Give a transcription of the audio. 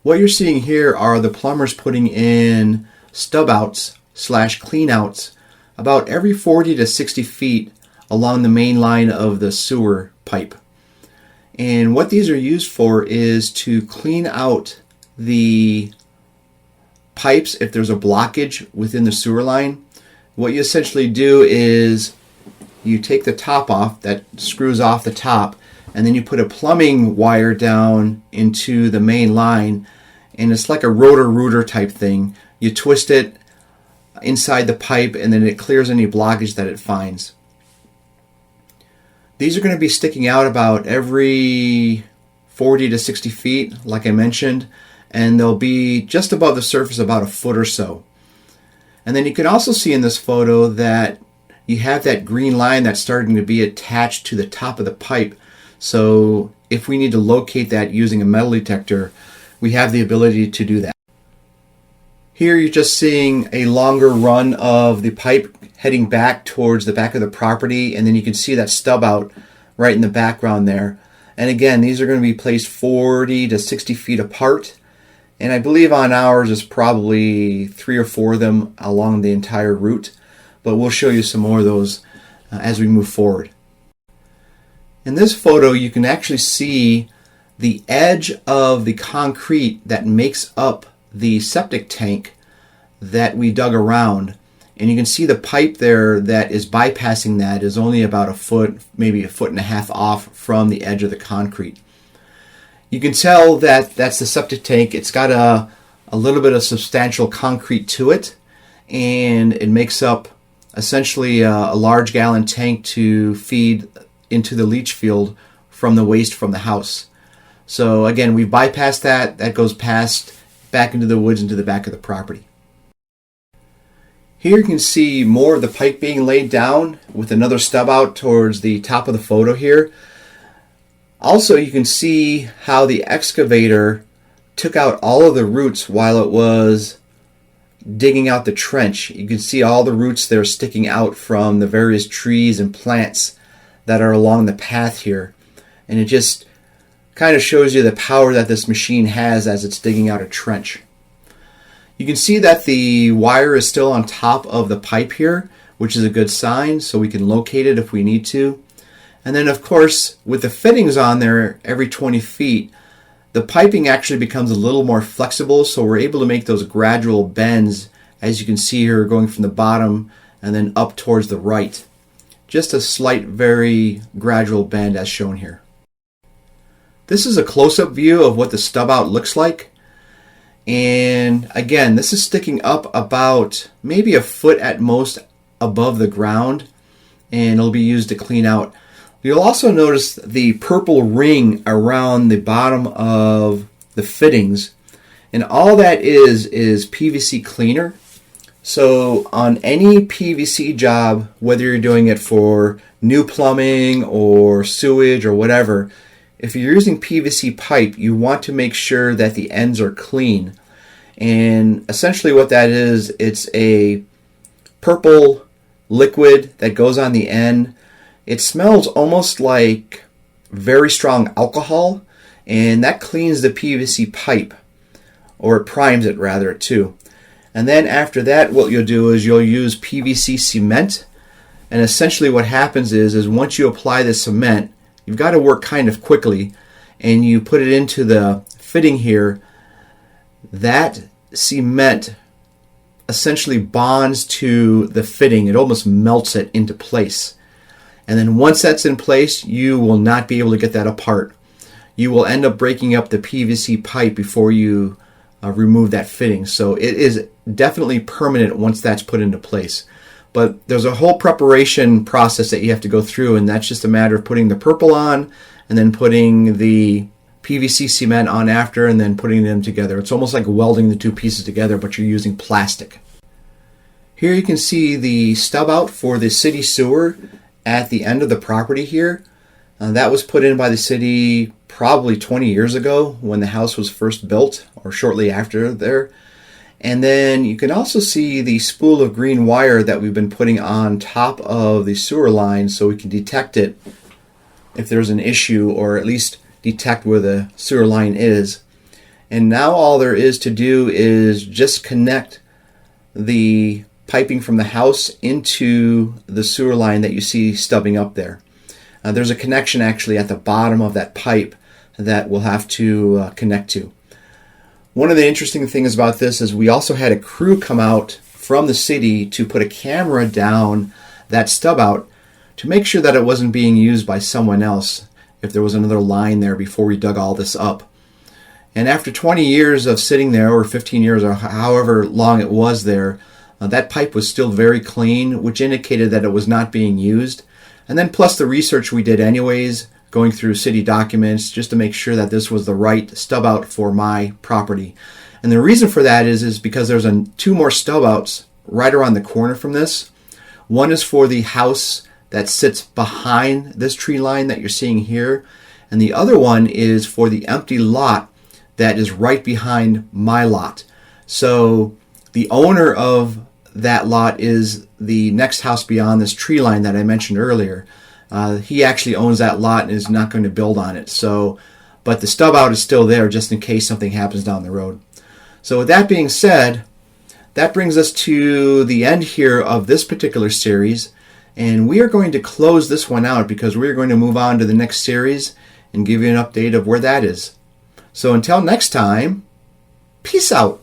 What you're seeing here are the plumbers putting in stub outs / clean outs about every 40 to 60 feet along the main line of the sewer pipe. And what these are used for is to clean out the pipes if there's a blockage within the sewer line. What you essentially do is you take the top off, that screws off the top, and then you put a plumbing wire down into the main line, and it's like a rotor-rooter type thing. You twist it inside the pipe and then it clears any blockage that it finds. These are going to be sticking out about every 40 to 60 feet, like I mentioned, and they'll be just above the surface about a foot or so. And then you can also see in this photo that you have that green line that's starting to be attached to the top of the pipe. So if we need to locate that using a metal detector, we have the ability to do that. Here you're just seeing a longer run of the pipe heading back towards the back of the property, and then you can see that stub out right in the background there. And again, these are going to be placed 40 to 60 feet apart. And I believe on ours is probably 3 or 4 of them along the entire route. But we'll show you some more of those as we move forward. In this photo, you can actually see the edge of the concrete that makes up the septic tank that we dug around. And you can see the pipe there that is bypassing that is only about a foot, maybe a foot and a half off from the edge of the concrete. You can tell that that's the septic tank. It's got a little bit of substantial concrete to it, and it makes up essentially a large gallon tank to feed into the leach field from the waste from the house. So again, we've bypassed that. That goes past back into the woods into the back of the property. Here you can see more of the pipe being laid down with another stub out towards the top of the photo here. Also, you can see how the excavator took out all of the roots while it was digging out the trench. You can see all the roots there sticking out from the various trees and plants that are along the path here. And it just kind of shows you the power that this machine has as it's digging out a trench. You can see that the wire is still on top of the pipe here, which is a good sign, so we can locate it if we need to. And then of course, with the fittings on there every 20 feet, the piping actually becomes a little more flexible, so we're able to make those gradual bends, as you can see here, going from the bottom and then up towards the right. Just a slight, very gradual bend as shown here. This is a close-up view of what the stub out looks like. And again, this is sticking up about maybe a foot at most above the ground, and it'll be used to clean out. You'll also notice the purple ring around the bottom of the fittings, and all that is PVC cleaner. So on any PVC job, whether you're doing it for new plumbing or sewage or whatever, if you're using PVC pipe, you want to make sure that the ends are clean. And essentially what that is, it's a purple liquid that goes on the end. It smells almost like very strong alcohol, and that cleans the PVC pipe, or it primes it rather too. And then after that, what you'll do is you'll use PVC cement. And essentially what happens is once you apply the cement, you've got to work kind of quickly, and you put it into the fitting here. That cement essentially bonds to the fitting. It almost melts it into place. And then once that's in place, you will not be able to get that apart. You will end up breaking up the PVC pipe before you remove that fitting. So it is definitely permanent once that's put into place. But there's a whole preparation process that you have to go through, and that's just a matter of putting the purple on and then putting the PVC cement on after and then putting them together. It's almost like welding the two pieces together, but you're using plastic. Here you can see the stub out for the city sewer at the end of the property here. That was put in by the city probably 20 years ago when the house was first built, or shortly after there. And then you can also see the spool of green wire that we've been putting on top of the sewer line so we can detect it if there's an issue, or at least detect where the sewer line is. And now all there is to do is just connect the piping from the house into the sewer line that you see stubbing up there. There's a connection actually at the bottom of that pipe that we'll have to connect to. One of the interesting things about this is we also had a crew come out from the city to put a camera down that stub out to make sure that it wasn't being used by someone else if there was another line there before we dug all this up. And after 20 years of sitting there, or 15 years, or however long it was there, that pipe was still very clean, which indicated that it was not being used. And then plus the research we did anyways, going through city documents just to make sure that this was the right stub out for my property. And the reason for that is because there's two more stub outs right around the corner from this. One is for the house that sits behind this tree line that you're seeing here, and the other one is for the empty lot that is right behind my lot. So the owner of that lot is the next house beyond this tree line that I mentioned earlier. He actually owns that lot and is not going to build on it. So, but the stub out is still there just in case something happens down the road. So with that being said, that brings us to the end here of this particular series. And we are going to close this one out because we are going to move on to the next series and give you an update of where that is. So until next time, peace out.